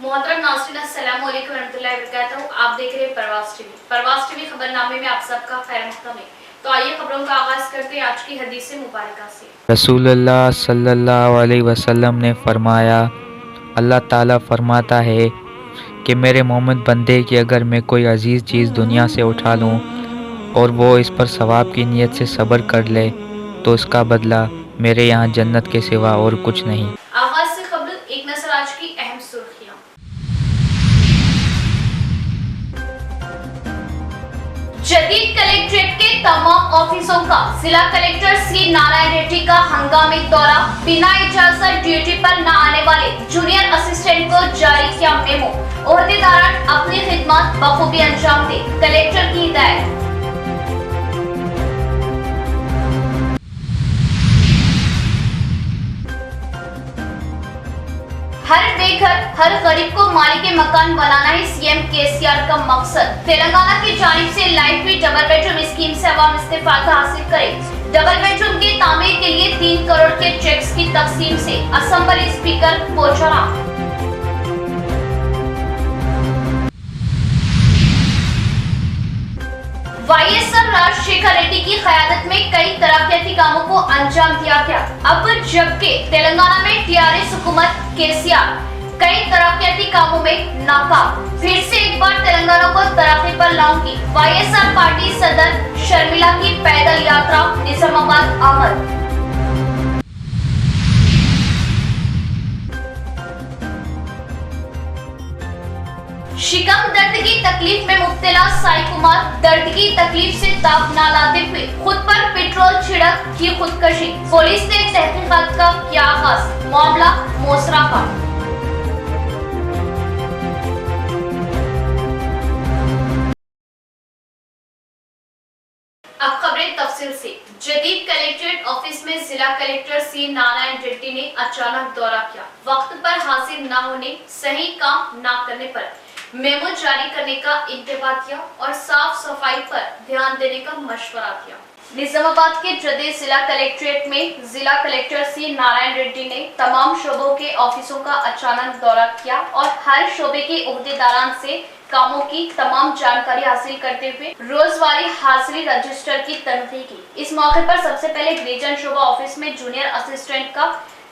मोहतरम नाज़रीन अस्सलाम वालेकुम रहमतुल्लाहि व बरकातहू। आप देख रहे हैं परवास टीवी खबरनामे में आप सबका खैर मक़दम है। तो आइए खबरों का आगाज करते हैं आज की हदीस मुबारका से। रसूलुल्लाह सल्लल्लाहु अलैहि वसल्लम ने फरमाया, अल्लाह ताला फरमाता है कि मेरे मोमिन बंदे कि अगर मैं कोई अजीज़ चीज़ दुनिया से उठा लूँ और वो इस पर सवाब की नीयत से सब्र कर ले तो उसका बदला मेरे यहाँ जन्नत के सिवा और कुछ नहीं। आगाज से खबर एक नजर आज की अहम सुर्खियां। जदीद कलेक्ट्रेट के तमाम ऑफिसों का जिला कलेक्टर सी नारायण रेड्डी का हंगामी दौरा, बिना इजाजत ड्यूटी पर न आने वाले जूनियर असिस्टेंट को जारी किया मेमो, ओहदेदार अपनी खिदमत बखूबी अंजाम दे, कलेक्टर की हिदायत। हर बेघर हर गरीब को माली के मकान बनाना ही सीएम केसीआर का मकसद। तेलंगाना की जानिब से लाई हुई डबल बेडरूम स्कीम से अवाम इस्तेफादा हासिल करें। डबल बेडरूम की तामीर के लिए 3 करोड़ के चेक्स की तकसीम से assembly speaker Pocharam. YSR Rajasekhar Reddy की क़यादत में कई तरक्याती कामों को अंजाम दिया गया। अब जबकि तेलंगाना में टीआरएस हुकूमत केसीआर कई तरक्याती कामों में नाकाम, फिर से एक बार तेलंगाना को तरक्की पर लाऊंगी। वाईएसआर पार्टी सदर शर्मिला की पैदल यात्रा निजामाबाद आमद। शिकम दर्द की तकलीफ में मुब्तला साई कुमार दर्द की तकलीफ से ताप न लाते हुए खुद पर पेट्रोल छिड़क की खुदकशी। पुलिस ने तहकीकात का किया आगाज, मामला मोसरा का। अब खबरें तफसील से। जदीद कलेक्ट्रेट ऑफिस में जिला कलेक्टर सी नारायण रेड्डी ने अचानक दौरा किया। वक्त पर हाजिर न होने, सही काम न करने पर मेमो जारी करने का इंतबाह किया और साफ सफाई पर ध्यान देने का मशवरा किया। निजामाबाद के जदीद जिला कलेक्ट्रेट में जिला कलेक्टर सी नारायण रेड्डी ने तमाम शोबों के ऑफिसों का अचानक दौरा किया और हर शोबे के ओहदेदारान से कामों की तमाम जानकारी हासिल करते हुए रोजवारी हाजिरी रजिस्टर की तनकीद की। इस मौके पर सबसे पहले गिरिजन शोबा ऑफिस में जूनियर असिस्टेंट का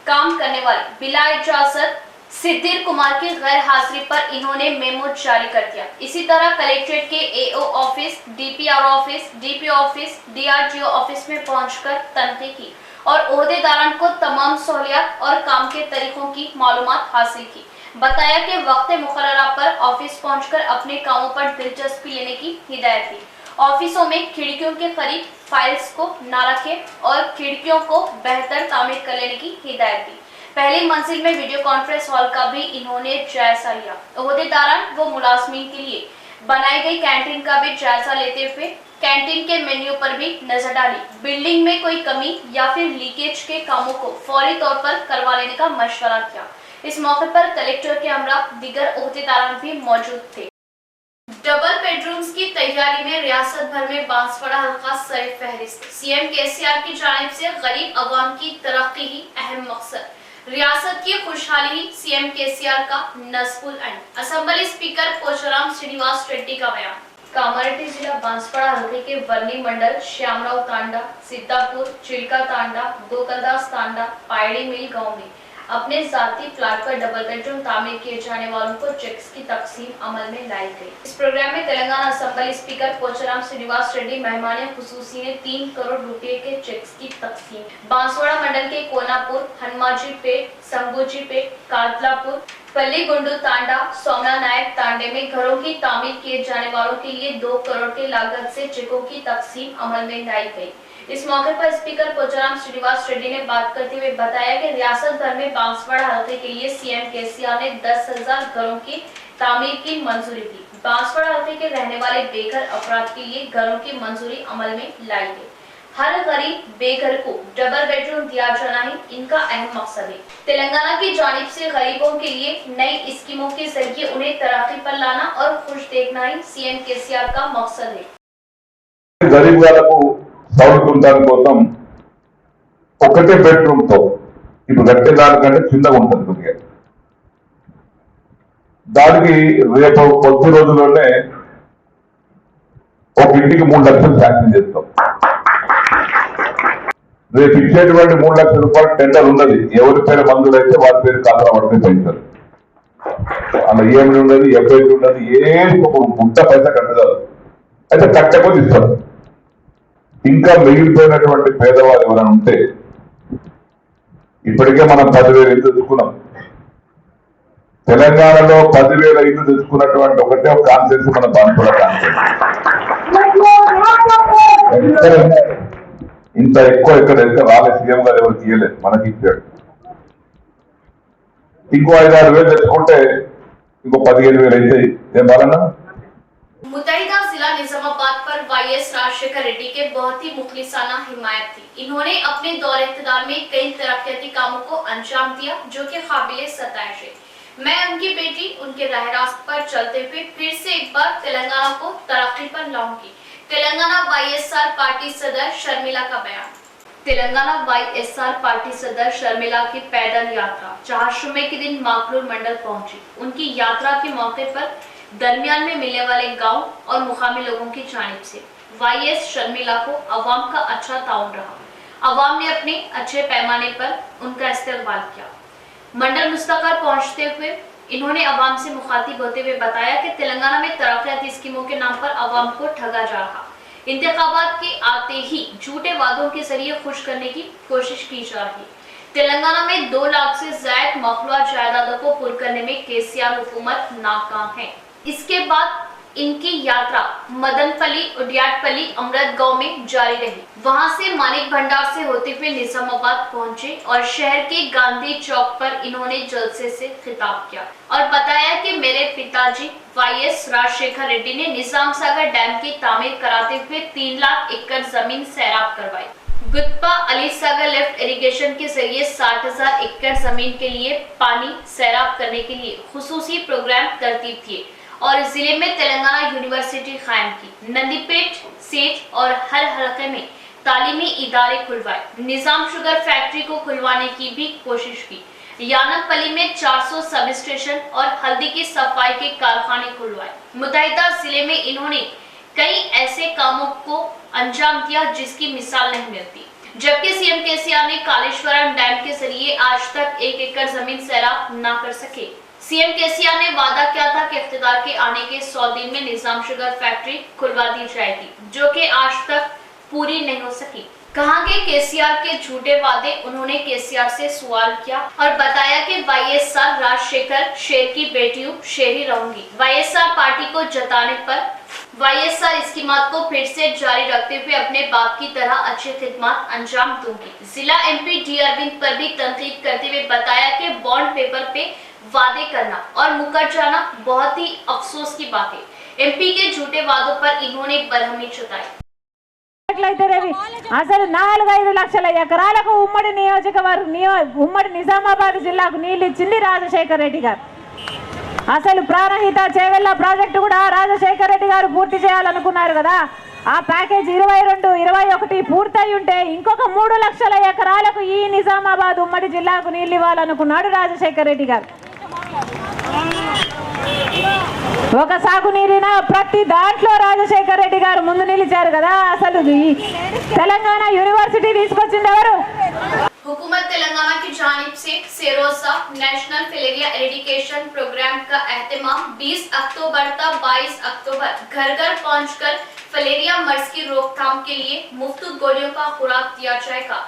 काम करने वाले बिला इजाजत सिद्धिर कुमार की गैर हाजिरी पर इन्होंने मेमो जारी कर दिया। इसी तरह कलेक्ट्रेट के AO office, DPR office, DPO office, DRGO office में पहुंचकर तनकीद की और ओहदेदारान को तमाम सहूलियत और काम के तरीकों की मालूमात हासिल की। बताया कि वक्त मुकर्ररा पर ऑफिस पहुंचकर अपने कामों पर दिलचस्पी लेने की हिदायत दी। ऑफिसों में खिड़कियों के करीब फाइल्स को न रखें और खिड़कियों को बेहतर तामीर कर लेने की हिदायत दी। पहली मंजिल में वीडियो कॉन्फ्रेंस हॉल का भी इन्होंने जायजा लिया। ओहदेदारान व मुलाजमीन के लिए बनाई गई कैंटीन का भी जायजा लेते हुए कैंटीन के मेन्यू पर भी नजर डाली। बिल्डिंग में कोई कमी या फिर लीकेज के कामों को फौरी तौर पर करवा लेने का मशवरा किया। इस मौके पर कलेक्टर के हमरा दीगर ओहदेदारान भी मौजूद थे। डबल बेडरूम्स की तैयारी में रियासत भर में बांसवाड़ा हल्का सर फहरिस्त। सीएम केसीआर की जानिब से गरीब अवाम की तरक्की ही अहम मकसद, रियासत की खुशहाली ही सीएम केसीआर का नस्बुल एंड। असेंबली स्पीकर पोचाराम श्रीनिवास रेड्डी का बयान। कामारेड्डी जिला बांसवाड़ा हल्के के वर्नी मंडल श्यामराव तांडा, सिद्धापुर, चिल्का तांडा, गोकलदास तांडा, पायड़ी मिल गांव में अपने जाती प्लाट पर डबल बेडरूम तामीर किए जाने वालों को चेक्स की तकसीम अमल में लाई गई। इस प्रोग्राम में तेलंगाना असेंबली स्पीकर पोचाराम श्रीनिवास रेड्डी मेहमान खुसूसी ने 3 करोड़ रुपए के चेक्स की तकसीम बांसवाड़ा मंडल के कोनापुर, हनुमाजी पेट, संबूजी पेट, कादलापुर, पल्ली गुंडू तांडा, सोमना नायक तांडे में घरों की तामीर किए जाने वालों के लिए 2 करोड़ की लागत से चेकों की तकसीम अमल में लाई गई। इस मौके पर स्पीकर पोचाराम श्रीनिवास रेड्डी ने बात करते हुए बताया कि रियासत भर में बांसवाड़ा हल्के के लिए सीएम केसीआर ने 10,000 घरों की तामीर की मंजूरी दी। बांसवाड़ा हल्के के रहने वाले बेघर अफराद के लिए घरों की मंजूरी अमल में लाई गई। हर गरीब बेघर को डबल बेडरूम दिया जाना ही इनका अहम मकसद है। तेलंगाना की जानिब से गरीबों के लिए नई स्कीमों के जरिए उन्हें तरक्की पर लाना और खुश देखना ही सीएम केसीआर का मकसद है। गरीब సౌకర్యం కోసం ఒకటే బెడ్రూమ్ తో ఇప్పుడు గట్టె దానికంటే కింద ఉంటుంది కొద్దిగా దానికి రేపు కొద్ది రోజుల్లోనే ఒక ఇంటికి 3 లక్షలు శాంక్షన్ చేస్తాం. రేపు ఇచ్చేటువంటి 3 లక్షల రూపాయలు టెండర్ ఉన్నది. ఎవరి పేరు మంజూరైతే వారి పేరు ఖాతా పడుతుంది పైసలు. అలా ఏమి ఉండదు, ఎఫ్ఐడి ఉండదు, ఏమి ఒక గుంట పైసా కట్టగలరు. అయితే కట్టకపోతే ఇస్తారు. ఇంకా మిగిలిపోయినటువంటి పేదవాళ్ళు ఎవరైనా ఉంటే ఇప్పటికే మనం 10,000 ఇల్లు తెచ్చుకున్నాం. తెలంగాణలో 10,000 ఇల్లు తెచ్చుకున్నటువంటి ఒకటే ఒక కాన్సెన్స్ మన బాన్పుల కాన్సెన్స్. ఇంత ఎక్కువ ఇక్కడ రాలే, సీఎం గారు ఎవరికి ఇయ్యలేదు, మనకి ఇచ్చాడు. ఇంకో 5-6 వేలు తెచ్చుకుంటే ఇంకో 15,000 అవుతాయి. ఏం బాలన్నా? मुतहिदा जिला निजामाबाद पर वाईएस राजशेखर रेड्डी के बहुत ही मुखलिसाना हिमायत थी। इन्होंने अपने दौरे इक़्तिदार में कई तरक्याती कामों को अंजाम दिया जो कि काबिले सताइश है। मैं उनकी बेटी उनके राह रास्त पर चलते हुए फिर से एक बार तेलंगाना को तरक्की पर लाऊंगी। तेलंगाना वाईएसआर पार्टी सदर शर्मिला का बयान। तेलंगाना वाईएसआर पार्टी सदर शर्मिला की पैदल यात्रा 4 मई के दिन माकलूर मंडल पहुंची। उनकी यात्रा के मौके पर दरमियान में मिलने वाले गांव और मुकामी लोगों की जानिब से वाईएस शर्मिला को अवाम का अच्छा ताउन रहा। अवाम ने अपने अच्छे पैमाने पर उनका इस्तेकबाल किया। मंडल मुस्तकर पहुंचते हुए इन्होंने अवाम से मुखातिब होते हुए बताया कि तेलंगाना में तरक्याती स्कीमों के नाम पर अवाम को ठगा जा रहा। इंतखाबात के आते ही झूठे वादों के जरिए खुश करने की कोशिश की जा रही। तेलंगाना में 2 लाख से ज्यादा मखलूआ जायदादों को पुर करने में केसीआर हुकूमत नाकाम है। इसके बाद इनकी यात्रा मदनपल्ली, उडियाटपल्ली, अमृत गांव में जारी रही। वहां से मानिक भंडार से होते हुए निजामाबाद पहुंचे और शहर के गांधी चौक पर इन्होंने जलसे से खिताब किया और बताया कि मेरे पिताजी वाईएस राजशेखर रेड्डी ने निजाम सागर डैम की तामीर कराते हुए 3 लाख एकड़ जमीन सैराब करवाई। गुत्पा अली सागर लिफ्ट इरिगेशन के जरिए 60,000 एकड़ जमीन के लिए पानी सैराब करने के लिए खुसूसी प्रोग्राम तरतीब किए और जिले में तेलंगाना यूनिवर्सिटी कायम की। नंदीपेट, सेठ और हर हलके में तालीमी इदारे खुलवाए। निजाम शुगर फैक्ट्री को खुलवाने की भी कोशिश की। यानकपल्ली में 400 सब स्टेशन और हल्दी की सफाई के कारखाने खुलवाए। मुतहिदा जिले में इन्होंने कई ऐसे कामों को अंजाम दिया जिसकी मिसाल नहीं मिलती। जबकि सीएम केसीआर ने कालेश्वरम डैम के जरिए आज तक 1 एकड़ जमीन सैराब न कर सके। सीएम केसीआर ने वादा किया था कि इख्तिदार के आने के 100 दिन में निजाम शुगर फैक्ट्री खुलवा दी जाएगी, जो कि आज तक पूरी नहीं हो सकी। कहा कि केसीआर के झूठे वादे। उन्होंने केसीआर से सवाल किया और बताया कि वाईएसआर राजशेखर शेर की बेटी हूँ, शेर ही रहूंगी। वाईएसआर पार्टी को जताने पर वाईएसआर स्कीमात को फिर से जारी रखते हुए अपने बाप की तरह अच्छी खिदमत अंजाम दूंगी। जिला एमपी डी अरविंद पर भी तनकीद करते हुए बताया कि बॉन्ड पेपर पे वादे करना और मुकर जाना बहुत ही अफसोस की बात है। एमपी के झूठे वादों पर इन्होंने बरहमी जताई। అసలు 4-5 లక్షల ఎకరాలకు ఉమ్మడి ఉమ్మడి నిజామాబాద్ జిల్లాకు నీళ్లు ఇచ్చింది రాజశేఖర్ రెడ్డి గారు. అసలు ప్రాణహిత చేవెళ్ళ ప్రాజెక్టు కూడా రాజశేఖర్ రెడ్డి గారు పూర్తి చేయాలనుకున్నారు కదా. ఆ ప్యాకేజ్ 22-21 పూర్తయి ఉంటే ఇంకొక 3 లక్షల ఎకరాలకు ఈ నిజామాబాద్ ఉమ్మడి జిల్లాకు నీళ్లు ఇవ్వాలనుకున్నాడు రాజశేఖర్ రెడ్డి గారు. ఒక సాగునీరిన ప్రతి దాంట్లో రాజశేఖర్ రెడ్డి గారు ముందు నిలిచారు కదా. అసలు తెలంగాణ యూనివర్సిటీ తీసుకొచ్చింది ఎవరు? हुकूमत तेलंगाना की जानिब से सेरोसा नेशनल फलेरिया एरेडिकेशन प्रोग्राम का एहतमाम 20 अक्टूबर तक 22 अक्टूबर घर घर पहुंचकर फलेरिया मर्ज की रोकथाम के लिए मुफ्त गोलियों का खुराक दिया जाएगा।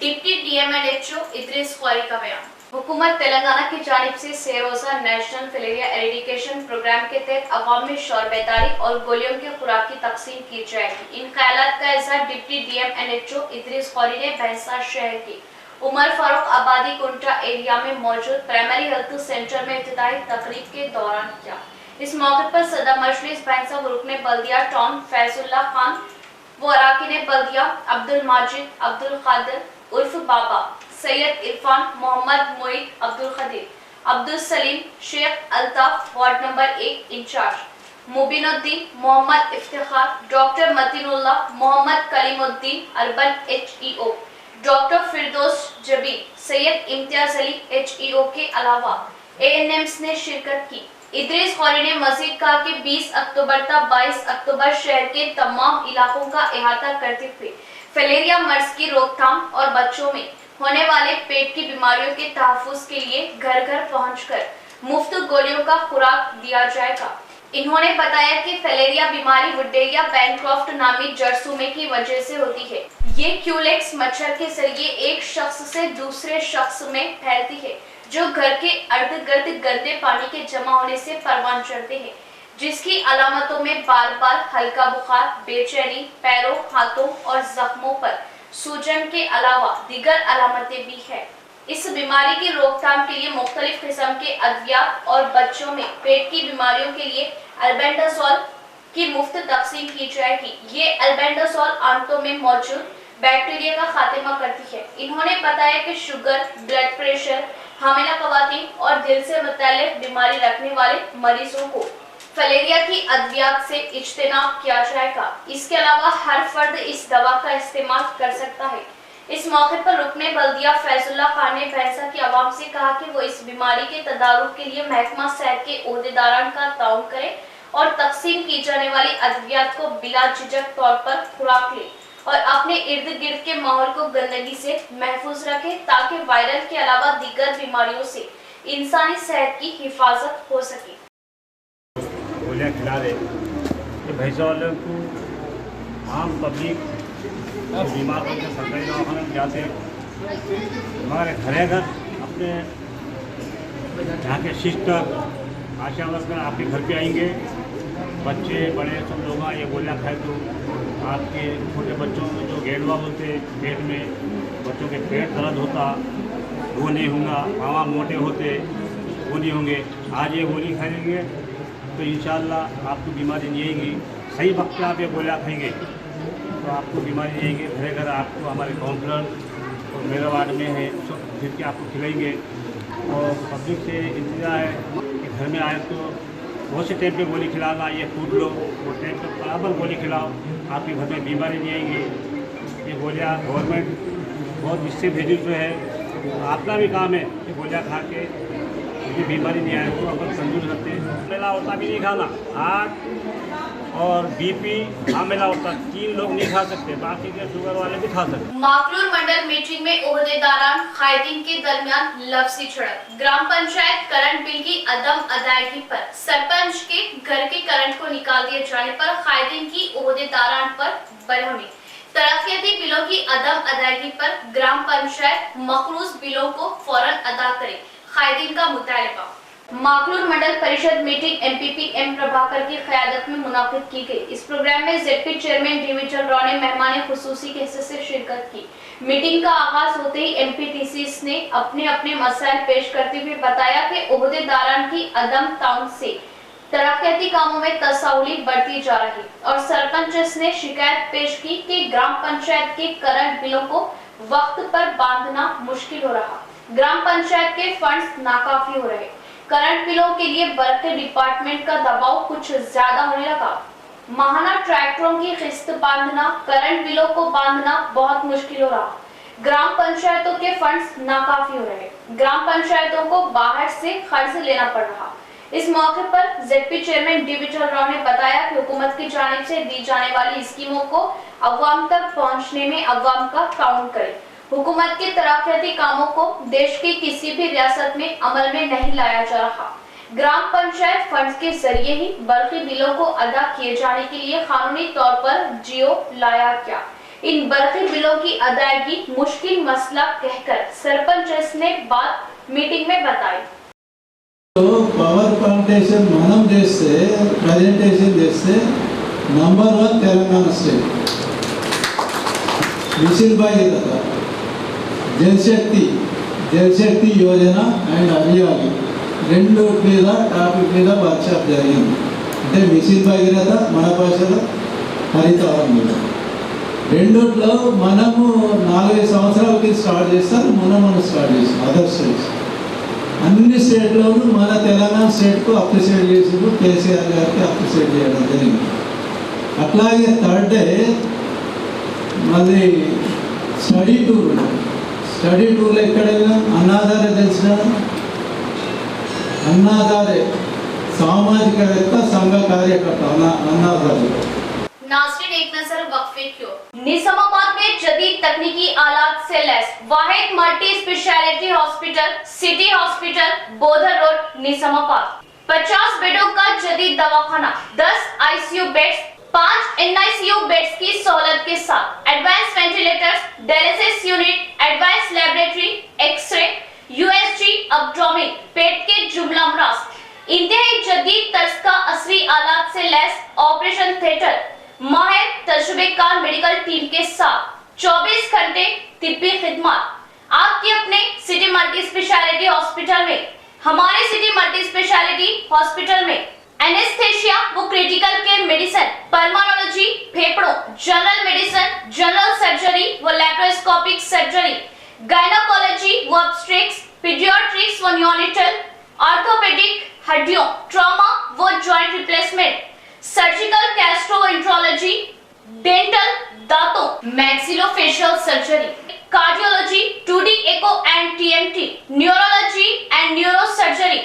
डिप्टी डीएमएनएचओ इद्रिस खौरी का बयान। हुकूमत तेलंगाना की जानिब से सेरोसा नेशनल फलेरिया एरेडिकेशन प्रोग्राम के तहत अवाम में शौर बेदारी और गोलियों की खुराक की तकसीम की जाएगी। इन ख्यालात का इजहार डिप्टी डीएमएनएचओ इद्रिस खौरी ने भैंसा शहर की उमर फारूक आबादी कुंटा एरिया में मौजूद प्राइमरी हेल्थ सेंटर में इब्तिदाई तकरीब के दौरान किया। इस मौके पर सदर मजलिस भैंसा ग्रुप ने बल्दिया टाउन फैजुल्ला खान व अराकीन बल्दिया अब्दुल माजिद, अब्दुल कादिर उर्फ Baba, Syed Irfan, Mohammed Moid, Abdul Khadeer, Abdul Saleem, Sheikh Altaf, ward number 1 incharge, Mubinuddin, Mohammed Iftikhar, doctor Matinullah, Mohammed Kaleemuddin, urban HEO, doctor Firdous Jabi, Syed Imtiaz Ali HEO के अलावा ANMs ने शिरकत की। इद्रिस खौरी ने मजीद कहा कि 20 अक्टूबर तक 22 अक्टूबर शहर के तमाम इलाकों का अहाता करते हुए फलेरिया मर्ज की रोकथाम और बच्चों में होने वाले पेट की बीमारियों के तहफ़्फ़ुज़ के लिए घर घर पहुंचकर मुफ्त गोलियों का खुराक दिया जाएगा। इन्होंने बताया कि फलेरिया बीमारी वुडेरिया बैनक्रॉफ्ट नामी जरासीम की वजह से होती है। ये क्यूलेक्स मच्छर के जरिए एक शख्स से दूसरे शख्स में फैलती है, जो घर के अर्ध गिर्द गंदे पानी के जमा होने से परवान चढ़ते हैं, जिसकी अलामतों में बार बार हल्का बुखार, बेचैनी, पैरों, हाथों और जख्मों पर सूजन के अलावा दीगर अलामतें भी है। इस बीमारी की रोकथाम के लिए मुख्तलिफ किस्म के अद्वियात और बच्चों में पेट की बीमारियों के लिए अल्बेंडाजोल की मुफ्त तकसीम की जाएगी। ये अल्बेंडाजोल आंतों में मौजूद बैक्टीरिया का खात्मा करती है। इन्होंने बताया कि शुगर, ब्लड प्रेशर, हामिला ख़वातीन और दिल से मुतल्लिक़ बीमारी रखने वाले मरीजों को फलेरिया की अद्वियात से इज्तिनाब किया जाएगा। इसके अलावा हर फर्द इस दवा का इस्तेमाल कर सकता है। इस मौके पर रुकने बल्दिया फैजुल्ला खान ने भैंसा की आवाम से कहा कि वो इस बीमारी के तदारुक के लिए महकमा सेहत के ओहदेदारान का ताउन करें और तकसीम की जाने वाली अद्वियात को बिला झिझक तौर पर खुराक ले और अपने इर्द गिर्द के माहौल को गंदगी से महफूज रखें, ताकि वायरल के अलावा दीगर बीमारियों से इंसानी सेहत की हिफाजत हो सके। गोलियाँ खिला रहे कि भैंसा वालों को आम पब्लिक बीमार होकर सरकारी दवाखाने में जाते हमारे घरे घर अपने यहाँ के सिस्टर आशा वर्कर आपके घर पे आएंगे, बच्चे बड़े सब लोग ये गोलियाँ खाए तो आपके छोटे बच्चों में जो गेंडवा बोलते पेट में बच्चों के पेट दर्द होता वो नहीं होगा, मावा मोटे होते वो नहीं होंगे। आज ये गोली खाएंगे तो इंशाल्लाह आपको बीमारी नहीं आएगी। सही वक्त पे आप ये गोलियाँ खाएंगे तो आपको बीमारी नहीं आएगी। घरे घर आपको हमारे काउंसलर और मेरा वार्ड में है सब फिर के आपको खिलाएंगे। और पब्लिक से इंतजार है कि घर में आए तो बहुत से टाइम पे गोली खिलाना, ये फूड लो वो टाइम पे बराबर गोली खिलाओ, आपके घर में बीमारी नहीं आएंगी। ये गोलियाँ गवर्नमेंट बहुत इससे भेजी जो है आपका भी काम है कि गोलियाँ खा के ये बीमारी नहीं आए तो अपन तंदुरुस्त रखते हैं। मेला होता भी नहीं खाना, हार्ट और बीपी हामिला होता 3 लोग नहीं खा सकते, बाकी के शुगर वाले भी खा सकते। माकलूर मंडल मीटिंग में ओहदेदारान कायदीन के दरमियान लफ्जी झड़प। ग्राम पंचायत करंट बिल की अदम अदायगी पर सरपंच के घर के करंट को निकाल दिए जाने पर कायदीन की ओहदेदारान पर बरहमी। तरक्याती बिलों की अदम अदायगी पर ग्राम पंचायत मखरूज बिलों को फौरन अदा करे, कायदीन का मुतालबा। माकलूर मंडल परिषद मीटिंग एमपीपी एम प्रभाकर की क़यादत में मुनाकिद की गई। इस प्रोग्राम में जेडपी चेयरमैन डिविजन राव ने मेहमान खुसूसी के हिस्से से शिरकत की। मीटिंग का आगाज होते ही एमपीटीसीज ने अपने अपने मसाइल पेश करते हुए बताया कि ओहदेदारान की अदम ताउन से तरक्याती कामों में तसाहुली बढ़ती जा रही और सरपंच ने शिकायत पेश की कि ग्राम पंचायत के करंट बिलों को वक्त पर बांधना मुश्किल हो रहा, ग्राम पंचायत के फंड्स नाकाफी हो रहे, करंट बिलों के लिए बरके डिपार्टमेंट का दबाव कुछ ज्यादा होने लगा, माहाना ट्रैक्टरों की किस्त बांधना, करंट बिलों को बांधना बहुत मुश्किल हो रहा, ग्राम पंचायतों के फंड्स नाकाफी हो रहे, ग्राम पंचायतों को बाहर से कर्ज लेना पड़ रहा। इस मौके पर जेडपी चेयरमैन डिविजन राव ने बताया कि हुकूमत की जानिब से दी जाने वाली स्कीमों को अवाम तक पहुंचने में अवाम का ताउन करे। हुकूमत के तरक्याती कामों को देश की किसी भी रियासत में अमल में नहीं लाया जा रहा। ग्राम पंचायत फंड के जरिए ही बल्कि बिलों को अदा किए जाने के लिए कानूनी तौर पर जियो लाया गया। इन बल्कि बिलों की अदायगी मुश्किल मसला कहकर सरपंच ने बात मीटिंग में बताई। పవర్ ప్లాంటేషన్ మనం చేస్తే ప్రజెంటేషన్ చేస్తే number 1 Telangana state mission Bhagiratha Jal Shakti Yojana and Abhiyan రెండు మీద టాపిక్ మీద వర్క్షాప్ జరిగింది. అంటే మిషన్ భగీరథ మన భాషలో హరితవరం మీద రెండుట్లో మనము 4 సంవత్సరాలకి స్టార్ట్ చేస్తాం, మనం స్టార్ట్ చేస్తాం. అదర్ స్టేట్స్ అన్ని స్టేట్లోనూ మన తెలంగాణ స్టేట్కు అప్రిషియేట్ చేసిండు, కేసీఆర్ గారికి అప్రిషియేట్ చేయడం జరిగింది. అట్లాగే థర్డ్ డే మళ్ళీ స్టడీ టూర్లో ఎక్కడైనా అన్నాధారే తెలిసిన అన్నాధారే సామాజికవేత్త సంఘ కార్యకర్త అన్నారు. नाज़रीन एक नजर वक्फे की ओर। निजामाबाद में जदीद तकनीकी आलात से लैस वाहिद multi speciality hospital city hospital Bodhan road Nizamabad 50 बेडों का जदीद दवाखाना 10 आईसीयू बेड्स 5 एनआईसीयू बेड्स की सहूलत के साथ advance ventilators dialysis unit advance laboratory x-ray USG abdomen पेट के जुमला अमराज इंतहाई जदीद तर्ज का असली आलात से लैस ऑपरेशन थिएटर माहिर तजुर्बेकार मेडिकल टीम के साथ 24 घंटे तिब्बी खिदमत आपके अपने सिटी मल्टी स्पेशलिटी हॉस्पिटल में। हमारे सिटी मल्टी स्पेशलिटी हॉस्पिटल में एनेस्थेशिया व क्रिटिकल केयर मेडिसिन पल्मोनोलॉजी फेफड़ों जनरल मेडिसिन जनरल सर्जरी व लैप्रोस्कोपिक सर्जरी गायनोकोलॉजी व ऑब्स्टेट्रिक्स पीडियाट्रिक्स व नियोनेटल ऑर्थोपेडिक हड्डियों ट्रॉमा व joint replacement surgical gastroenterology dental दांतों maxillofacial surgery cardiology 2D echo and TMT neurology and neurosurgery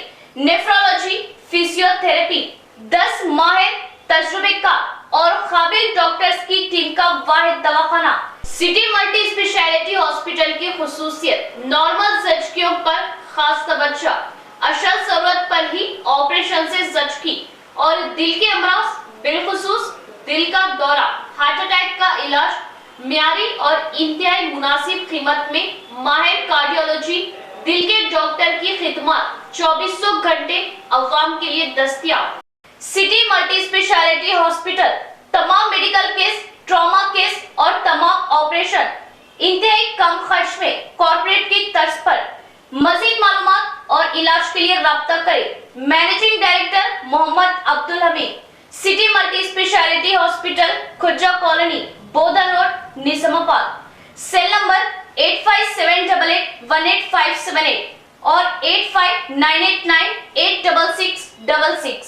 nephrology physiotherapy 10 माहिर तजुर्बेकार और काबिल डॉक्टर्स की टीम का वाहिद दवाखाना। सिटी मल्टी स्पेशलिटी हॉस्पिटल की खुसूसियत नॉर्मल जख्मियों पर खास तवज्जो अशल जरूरत पर ही ऑपरेशन से जख्मी और दिल के अमराज बिलखुसूस दिल का दौरा हार्ट अटैक का इलाज म्यारी और इंतहाई मुनासिब कीमत में माहिर कार्डियोलॉजी दिल के डॉक्टर की खिदमत 2400 घंटे अवाम के लिए दस्तयाब। सिटी मल्टी स्पेशलिटी हॉस्पिटल तमाम मेडिकल केस ट्रॉमा केस और तमाम ऑपरेशन इंतहाई कम खर्च में कॉर्पोरेट की तर्ज पर। मजीद मालूमात और इलाज के लिए राब्ता करें managing director Mohammed Abdul Hameed city multi speciality hospital Khurja colony Bodhan road Nizamabad. Cell number 8578818578 और 8598986666।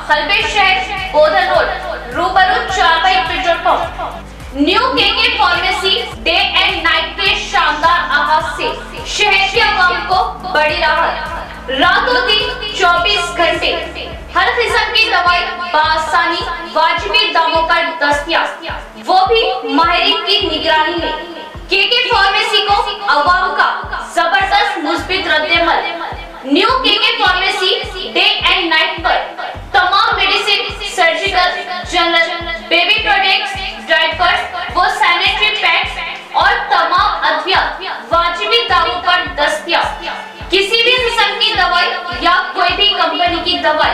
हलबे शहर बोधन रोड रूबरू चारपाई petrol pump new KK pharmacy day and night के शानदार आगाज से शहर के आवाम को बड़ी राहत। रातों दिन 24 घंटे हर किस्म की दवाई बासानी वाजिबी दामों पर दस्तयाब, वो भी माहिरीन की निगरानी में। केके फार्मेसी को आवाम का जबरदस्त मुस्बित रद्देमल। New KK pharmacy day and night पर तमाम medicine surgical general baby products diapers वो सैनिटरी पैड्स और तमाम अद्विया वाजिबी दामों पर दस्तयाब। किसी भी किस्म की दवाई या कोई भी कंपनी की दवाई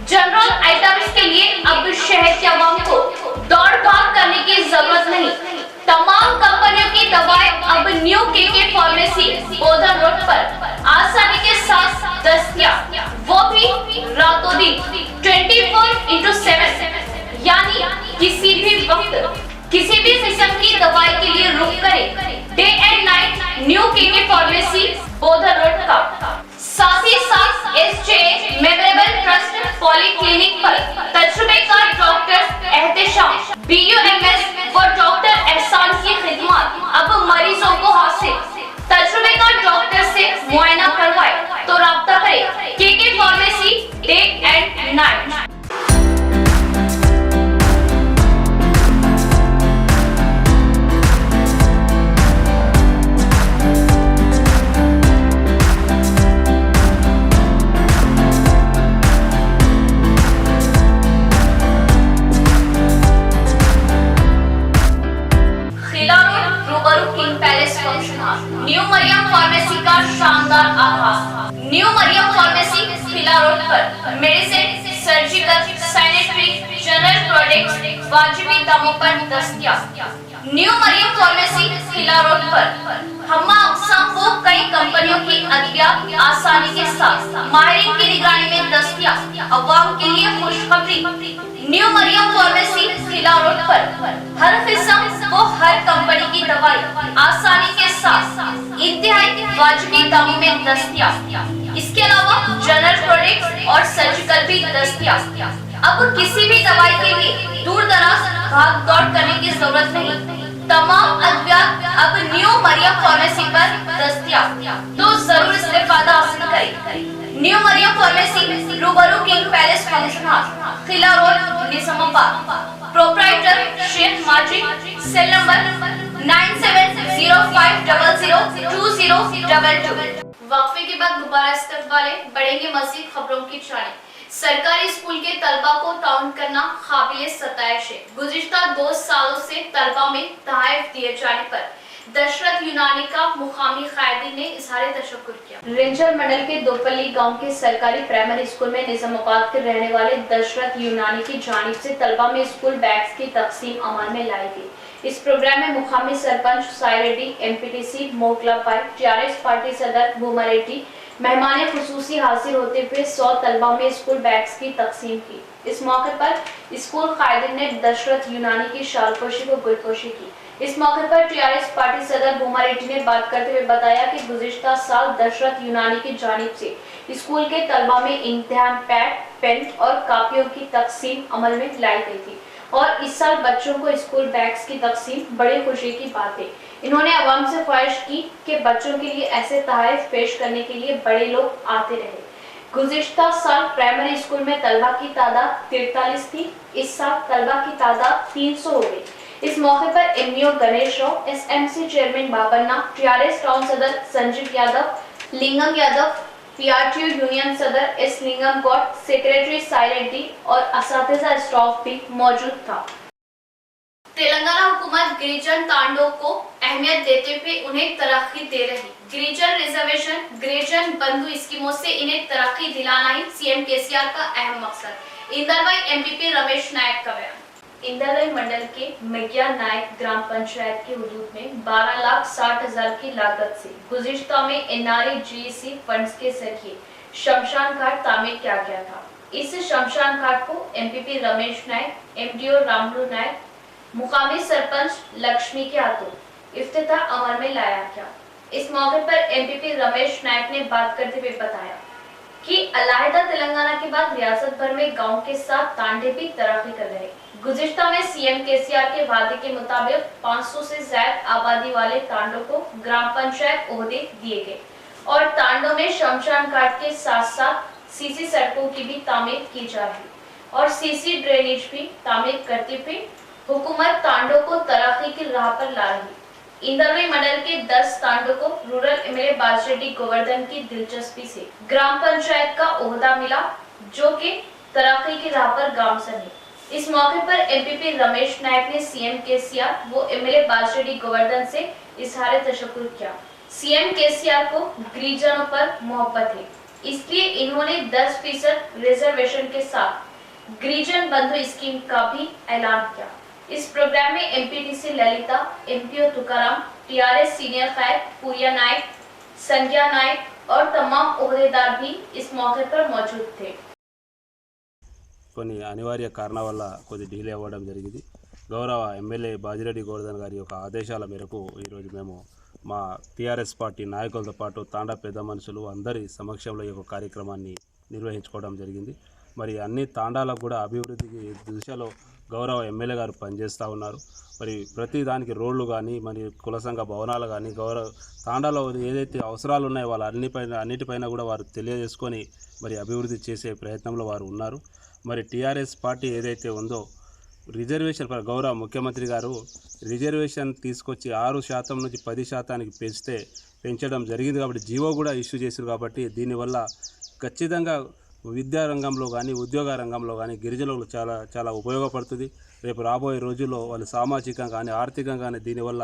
जनरल आइटम्स के लिए अब शहर के आवाम को दौड़ भाग करने की जरूरत नहीं। तमाम कंपनियों की दवाएं अब new KK pharmacy Bodhan road पर आसानी के साथ दस्तयाब, वो भी रातों दिन 24/7 यानी किसी भी वक्त किसी भी किस्म की दवाई के लिए रुक करें day and night new KK pharmacy Bodhan road का। साथ ही साथ एसजे मेमोरेबल ट्रस्ट पॉलीक्लिनिक पर तजुर्बेकार डॉक्टर एहतेशाम बीयूएमएस व डॉक्टर एहसान की खिदमत अब मरीजों को हासिल। तजुर्बेकार डॉक्टर से मुआयना करवाए तो राब्ता करें KK pharmacy day and night. New Maryam pharmacy का शानदार आगाज। New Maryam pharmacy Khila road पर medicine surgical sanitary general products वाजिबी दामों पर दस्तयाब। New Maryam pharmacy Qila road पर हम्मा अक़साम को कई कंपनियों की अद्वियात आसानी के साथ माहिरीन की निगरानी में दस्तयाब। अवाम के लिए खुशखबरी, new Maryam pharmacy Qila road पर हर किस्म वो हर कंपनी की दवाई आसानी के साथ इंतहाई वाजिबी दामों में दस्तयाब। इसके अलावा जनरल प्रोडक्ट्स और सर्जिकल भी दस्तयाब। अब किसी भी दवाई के लिए दूर दराज भाग दौड़ करने की जरूरत नहीं। तमाम अद्वियात अब न्यू मरियम फार्मेसी पर दस्तयाब, तो जरूर इस्तेफादा हासिल करें। न्यू मरियम फार्मेसी रूबरू king palace function hall, Qila road, Nizamabad. Proprietor Sheikh Majid, cell number 9705002022। वक्फे के बाद दोबारा इस्तकबाल बढ़ेंगे मजीद खबरों की जानिब। सरकारी स्कूल के तलबा को ताउन करना काबिल सताइश है। गुज़िश्ता 2 सालों से तलबा में तहफ़्फ़ुज़ दिए जाने पर दशरथ यूनानी का मुकामी कायदीन ने इजहार तशक्कुर किया। रेंजर मंडल के दोपल्ली गांव के सरकारी प्राइमरी स्कूल में निजामाबाद के रहने वाले दशरथ यूनानी की जानिब से तलबा में स्कूल बैग्स की तकसीम अमल में लाई गई। इस प्रोग्राम में मुकामी सरपंच साई रेड्डी, एमपीटीसी मोकला पाई, टीआरएस पार्टी सदर भूमा रेड्डी मेहमान खुसूसी हाजिर होते हुए 100 तलबा में स्कूल बैग्स की तकसीम की। इस मौके पर स्कूल कायदीन ने दशरथ यूनानी की शालपोशी को गुलपोशी की। इस मौके पर टीआरएस पार्टी सदर भूमा रेड्डी ने बात करते हुए बताया कि गुज़िश्ता साल दशरथ यूनानी की जानिब से स्कूल के तलबा में इम्तिहान पैड, पेन और कापियों की तकसीम अमल में लाई गई थी और इस साल बच्चों को स्कूल बैग्स की तकसीम बड़ी खुशी की बात है। इन्होंने अवाम से ख्वाहिश की कि बच्चों के लिए ऐसे तहफ़्फ़ुज़ पेश करने के लिए बड़े लोग आते रहे। गुज़िश्ता साल प्राइमरी स्कूल में तलबा की तादाद 43 थी, इस साल तलबा की तादाद 300 हो गई। इस मौके पर MEO Ganesh Rao, SMC chairman Babanna, TRS town सदर संजीव यादव, लिंगम यादव, पीआरटीयू यूनियन सदर एस लिंगम गौड़, सेक्रेटरी साई रेड्डी और असातिज़ा स्टाफ भी मौजूद था। तेलंगाना हुकूमत गिरिजन तांडों को अहमियत देते हुए उन्हें तरक्की दे रही। गिरिजन रिजर्वेशन, गिरिजन बंधु स्कीमों से इन्हें तरक्की दिलाना ही सीएम केसीआर का अहम मकसद। इंदरवाई एमपीपी रमेश नायक का बयान। इंदरवाई मंडल के मगिया नायक ग्राम पंचायत के हुदूद में 12,60,000 की लागत से गुज़िश्ता में एनआरई-जीईसी फंड्स के जरिए शमशान घाट तामीर किया गया था। इस शमशान घाट को एमपीपी रमेश नायक, एमडीओ रामलू नायक, मुकामी सरपंच लक्ष्मी के हाथों इफ्तिताह अमल में लाया गया। इस मौके पर एमपीपी रमेश नायक ने बात करते हुए बताया कि अलहदा तेलंगाना के बाद रियासत भर में गांव के साथ तांडे भी तरक्की कर रहे। गुज़िश्ता में सीएम केसीआर के वादे के मुताबिक 500 से ज्यादा आबादी वाले तांडों को ग्राम पंचायत ओहदे दिए गए और तांडों में शमशान घाट के साथ साथ सीसी सड़कों की भी तामीर की जा रही और सीसी ड्रेनेज भी तामीर करते हुए हुकूमत तांडों को तरक्की की राह पर ला रही। इंदरवाई मंडल के 10 तांडों को रूरल एमएलए बाजरेड्डी गोवर्धन की दिलचस्पी से ग्राम पंचायत का ओहदा मिला, जो कि तरक्की की राह पर गामजन है। इस मौके पर एमपीपी रमेश नायक ने सीएम केसीआर व एमएलए बाजरेड्डी गोवर्धन से इजहार तशक्कुर किया। सीएम केसीआर को गिरिजनों पर मोहब्बत है, इसलिए इन्होंने 10% रिजर्वेशन के साथ गिरिजन बंधु स्कीम का भी ऐलान किया। इस प्रोग्राम में MPTC Lalita, MPO Tukaram, TRS senior खैर पूरिया नायक, संज्ञा नायक और तमाम ओहदेदार भी इस मौके पर मौजूद थे। కొన్ని అనివార్య కారణాల వల్ల కొద్ది డిలే అవ్వడం జరిగింది। గౌరవ ఎమ్మెల్యే బాజిరెడ్డి గోవర్ధన్ గారి యొక్క ఆదేశాల మేరకు ఈరోజు మేము మా టీఆర్ఎస్ పార్టీ నాయకులతో పాటు తాండా పెద్ద మనుషులు అందరి సమక్షంలో ఈ యొక్క కార్యక్రమాన్ని నిర్వహించుకోవడం జరిగింది। మరి అన్ని తాండాలకు కూడా అభివృద్ధికి దిశలో గౌరవ ఎమ్మెల్యే గారు పనిచేస్తూ ఉన్నారు। మరి ప్రతి దానికి రోడ్లు కానీ మరి కుల సంఘ భవనాలు కానీ గౌరవ తాండాలో ఏదైతే అవసరాలు ఉన్నాయో వాళ్ళ అన్నిటిపైన కూడా వారు తెలియజేసుకొని మరి అభివృద్ధి చేసే ప్రయత్నంలో వారు ఉన్నారు। మరి టీఆర్ఎస్ పార్టీ ఏదైతే ఉందో రిజర్వేషన్ గౌరవ ముఖ్యమంత్రి గారు రిజర్వేషన్ తీసుకొచ్చి 6% నుంచి 10% పెంచడం జరిగింది కాబట్టి జీవో కూడా ఇష్యూ చేశారు కాబట్టి దీనివల్ల ఖచ్చితంగా విద్యా రంగంలో కానీ ఉద్యోగ రంగంలో కానీ గిరిజనులకు చాలా ఉపయోగపడుతుంది। రేపు రాబోయే రోజుల్లో వాళ్ళు సామాజికంగా కానీ ఆర్థికంగా కానీ దీనివల్ల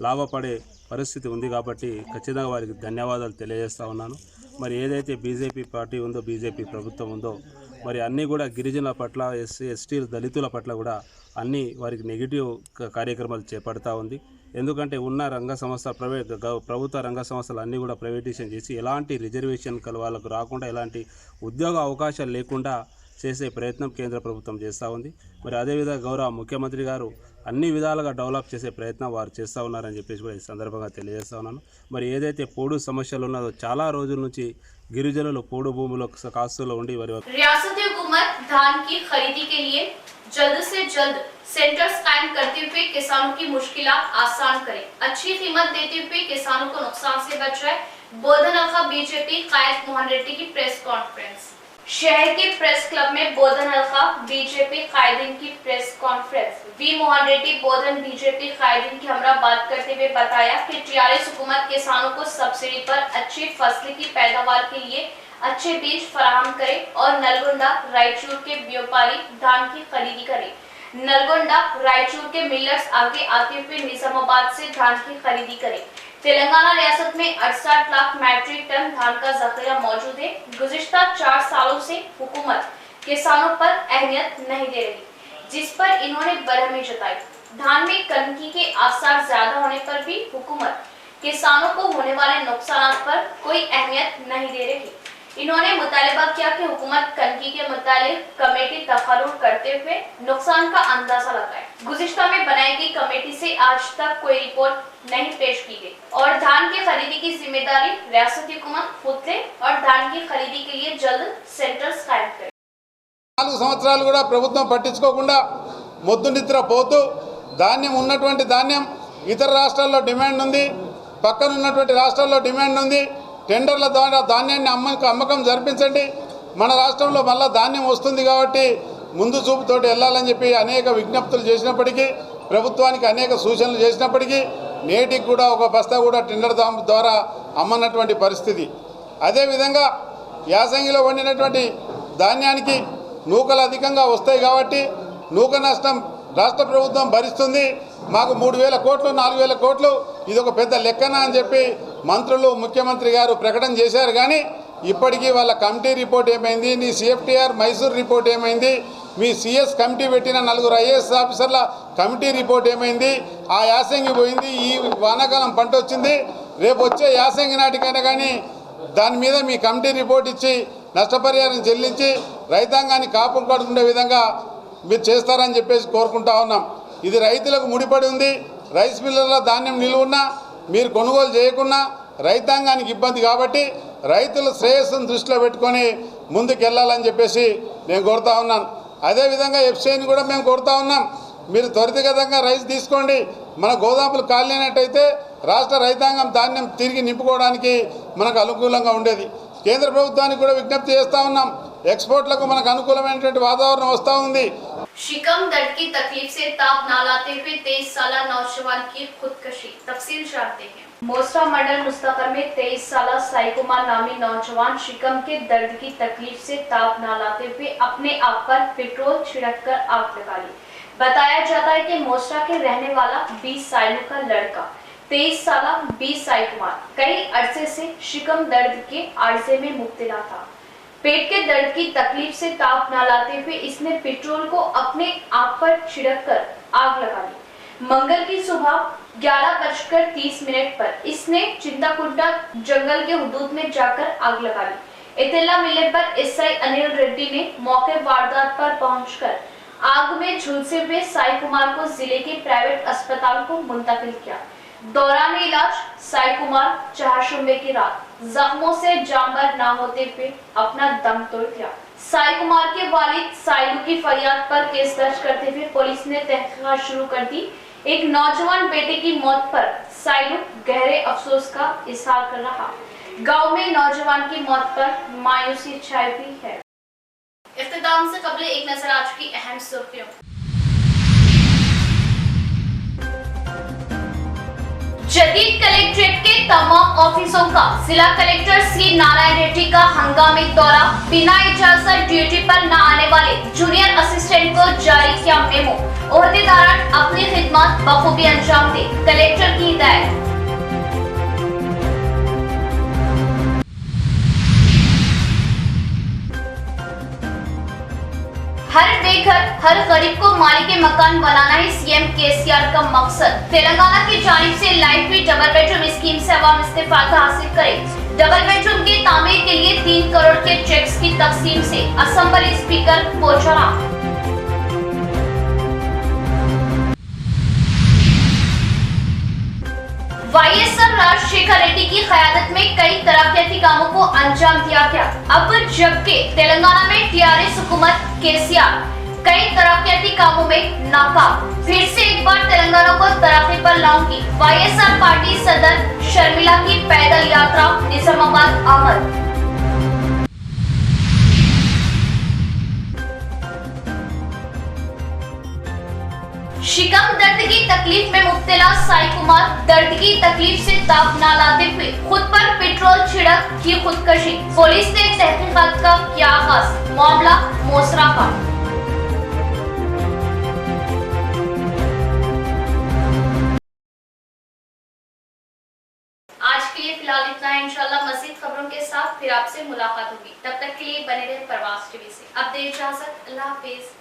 లాభపడే పరిస్థితి ఉంది కాబట్టి ఖచ్చితంగా వారికి ధన్యవాదాలు తెలియజేస్తూ ఉన్నాను। మరి ఏదైతే బీజేపీ పార్టీ ఉందో బీజేపీ ప్రభుత్వం ఉందో మరి అన్నీ కూడా గిరిజనుల పట్ల ఎస్సీ ఎస్టీ దళితుల పట్ల కూడా అన్నీ వారికి నెగిటివ్ కార్యక్రమాలు చేపడతా ఉంది. ఎందుకంటే ఉన్న రంగ సంస్థ ప్రభుత్వ రంగ సంస్థలు అన్నీ కూడా ప్రైవేటైజేషన్ చేసి ఎలాంటి రిజర్వేషన్ వాళ్ళకు రాకుండా ఎలాంటి ఉద్యోగ అవకాశాలు లేకుండా చేసే ప్రయత్నం కేంద్ర ప్రభుత్వం చేస్తూ ఉంది. మరి అదేవిధంగా గౌరవ ముఖ్యమంత్రి గారు అన్ని విధాలుగా డెవలప్ చేసే ప్రయత్నం వారు చేస్తూ ఉన్నారని చెప్పేసి కూడా ఈ సందర్భంగా తెలియజేస్తా ఉన్నాను. మరి ఏదైతే పోడు సమస్యలు ఉన్నదో చాలా రోజుల నుంచి గిరిజనులు పోడు భూములో కాస్తులో ఉండి వారి रियासती हुकूमत धान की खरीदी के लिए जल्द से जल्द सेंटर्स कायम करते हुए किसानों की मुश्किलात आसान करे, अच्छी कीमत देते हुए किसानों को नुकसान से बचाए। बोधन हल्का बीजेपी कायद मोहन रेड्डी की प्रेस कॉन्फ्रेंस। शहर के प्रेस क्लब में बोधन हल्का बीजेपी कायदीन की press conference. V Mohan Reddy Bodhan BJP कायदीन की हमरा बात करते हुए बताया कि टीआरएस हुकूमत किसानों को सब्सिडी पर अच्छी फसल की पैदावार के लिए अच्छे बीज फराहम करे और नलगोंडा रायचूर के व्यापारी धान की खरीदी करे। नलगोंडा रायचूर के मिलर्स आगे आते हुए निजामाबाद से धान की खरीदी करे। तेलंगाना रियासत में 68 लाख मैट्रिक टन धान का जखीरा मौजूद है। गुज़िश्ता 4 सालों से हुकूमत किसानों पर अहमियत नहीं दे रही, जिस पर इन्होंने बरहमी जताई। धान में कनकी के आसार ज्यादा होने पर भी हुकूमत किसानों को होने वाले नुकसान पर कोई अहमियत नहीं दे रही। इन्होंने मुतालिबा किया कि हुकूमत कनकी के मुतालिक कमेटी तकर्रुर करते हुए नुकसान का अंदाजा लगाए। गुज़िश्ता में बनाई गई कमेटी से आज तक कोई रिपोर्ट नहीं पेश की गई और धान की खरीदी की जिम्मेदारी रियासती हुकूमत खुद ले और धान की खरीदी के लिए जल्द सेंटर्स कायम करे। 4 సంవత్సరాలు కూడా ప్రభుత్వం పట్టించుకోకుండా మొద్దు నిద్ర పోతూ ధాన్యం ఉన్నటువంటి ధాన్యం ఇతర రాష్ట్రాల్లో డిమాండ్ ఉంది, పక్కన ఉన్నటువంటి రాష్ట్రాల్లో డిమాండ్ ఉంది, టెండర్ల ద్వారా ధాన్యాన్ని అమ్మకం జరిపించండి, మన రాష్ట్రంలో మళ్ళీ ధాన్యం వస్తుంది కాబట్టి ముందు చూపుతోటి వెళ్ళాలని చెప్పి అనేక విజ్ఞప్తులు చేసినప్పటికీ, ప్రభుత్వానికి అనేక సూచనలు చేసినప్పటికీ నేటికి కూడా ఒక బస్తా కూడా టెండర్ ద్వారా అమ్మన్నటువంటి పరిస్థితి. అదేవిధంగా యాసంగిలో వండినటువంటి ధాన్యానికి నూకలు అధికంగా వస్తాయి కాబట్టి నూక నష్టం రాష్ట్ర ప్రభుత్వం భరిస్తుంది. మాకు 3,000 కోట్లు 4,000 కోట్లు ఇది ఒక పెద్ద లెక్కన అని చెప్పి మంత్రులు ముఖ్యమంత్రి గారు ప్రకటన చేశారు. కానీ ఇప్పటికీ వాళ్ళ కమిటీ రిపోర్ట్ ఏమైంది, నీ సిఎఫ్టీఆర్ మైసూర్ రిపోర్ట్ ఏమైంది, మీ సిఎస్ కమిటీ పెట్టిన 4 ఐఏఎస్ ఆఫీసర్ల కమిటీ రిపోర్ట్ ఏమైంది, ఆ యాసంగి పోయింది, ఈ వానాకాలం పంట వచ్చింది, రేపు వచ్చే యాసంగి నాటికైనా కానీ దాని మీద మీ కమిటీ రిపోర్ట్ ఇచ్చి నష్టపరిహారం చెల్లించి రైతాంగాన్ని కాపాడుకునే విధంగా మీరు చేస్తారని చెప్పేసి కోరుకుంటా ఉన్నాం. ఇది రైతులకు ముడిపడి ఉంది. రైస్ మిల్లర్ల ధాన్యం నిలువున్నా మీరు కొనుగోలు చేయకున్నా రైతాంగానికి ఇబ్బంది కాబట్టి రైతుల శ్రేయస్సును దృష్టిలో పెట్టుకొని ముందుకు వెళ్ళాలని చెప్పేసి నేను కోరుతా ఉన్నాను. అదేవిధంగా ఎఫ్సీఐని కూడా మేము కోరుతా ఉన్నాం, మీరు త్వరితగతంగా రైస్ తీసుకోండి. మన గోదాములు కాలినట్టయితే రాష్ట్ర రైతాంగం ధాన్యం తిరిగి నింపుకోవడానికి మనకు అనుకూలంగా ఉండేది. కేంద్ర ప్రభుత్వానికి కూడా విజ్ఞప్తి చేస్తూ ఉన్నాం, एक्सपोर्ट మనకు అనుకూలమైనటువంటి వాతావరణం వస్తూ ఉంది. शिकम दर्द की तकलीफ से ताप ना लाते हुए 23 साल नौजवान की खुदकशी। तफसील जानते हैं। मोस्टा मंडल मुस्तफर में 23 साल साई कुमार नामी नौजवान शिकम के दर्द की तकलीफ से ताप ना लाते हुए अपने आप पर पेट्रोल छिड़ककर आग लगा ली। बताया जाता है कि मोस्टा के रहने वाला 20 सालों का लड़का 23 साल 20 साई कुमार कई अरसे से शिकम दर्द के आर्जे में मुब्तला था। पेट के दर्द की तकलीफ से ताप न लाते हुए इसने पेट्रोल को अपने आप पर छिड़ककर आग लगा ली। मंगल की सुबह 11:30 पर इसने चिंताकुंटा जंगल के हुदूद में जाकर आग लगा ली। इत्तला मिलने पर एसआई अनिल रेड्डी ने मौके वारदात पर पहुंचकर आग में झुलसे हुए साई कुमार को जिले के प्राइवेट अस्पताल को मुंतकिल किया। दौरान इलाज साई कुमार चहाशुम्बे की रात जख्मों से जामबर न होते हुए अपना दम तोड़ दिया। साई कुमार के वालिद साइलू की फरियाद पर केस दर्ज करते हुए पुलिस ने तहकीकात शुरू कर दी। एक नौजवान बेटे की मौत पर साइलू गहरे अफसोस का इजहार कर रहा। गांव में नौजवान की मौत पर मायूसी छाई हुई है। इख्तिताम से कबल एक नजर आज की अहम सुर्खियों। जदीद कलेक्ट्रेट के तमाम ऑफिसों का जिला कलेक्टर सी नारायण रेड्डी का हंगामी दौरा। बिना इजाजत ड्यूटी पर न आने वाले जूनियर असिस्टेंट को जारी किया मेमो। ओहदेदार अपनी खिदमत बखूबी अंजाम दे, कलेक्टर की हिदायत। हर गरीब को मालिक के मकान बनाना ही सीएम केसीआर का मकसद। तेलंगाना की जानिब से लाई हुई डबल बेडरूम स्कीम से अवाम इस्तेफादा हासिल करे। डबल बेडरूम के तामीर के लिए 3 करोड़ के चेक्स की तकसीम से assembly speaker Pocharam. YSR Rajasekhar Reddy की क़यादत में कई तरक्याती कामों को अंजाम दिया गया। अब जबकि तेलंगाना में टीआरएस हुकूमत केसीआर कई तरक्याती कामों में नाकाम। फिर से एक बार तेलंगाना को तरक्की पर लाऊंगी। वाईएसआर पार्टी सदर शर्मिला की पैदल यात्रा निजामाबाद आमद। शिकम दर्द की तकलीफ में मुब्तला साई कुमार दर्द की तकलीफ से ताप न लाते हुए खुद पर पेट्रोल छिड़क की खुदकशी। पुलिस ने तहकीकात का किया आगाज। मामला मोसरा का। आज के लिए फिलहाल इतना है। इंशाल्लाह मज़ीद खबरों के साथ फिर आपसे मुलाकात होगी। तब तक के लिए बने रहे प्रवास टीवी से। अब दे इजाजत। अल्लाह हाफिज।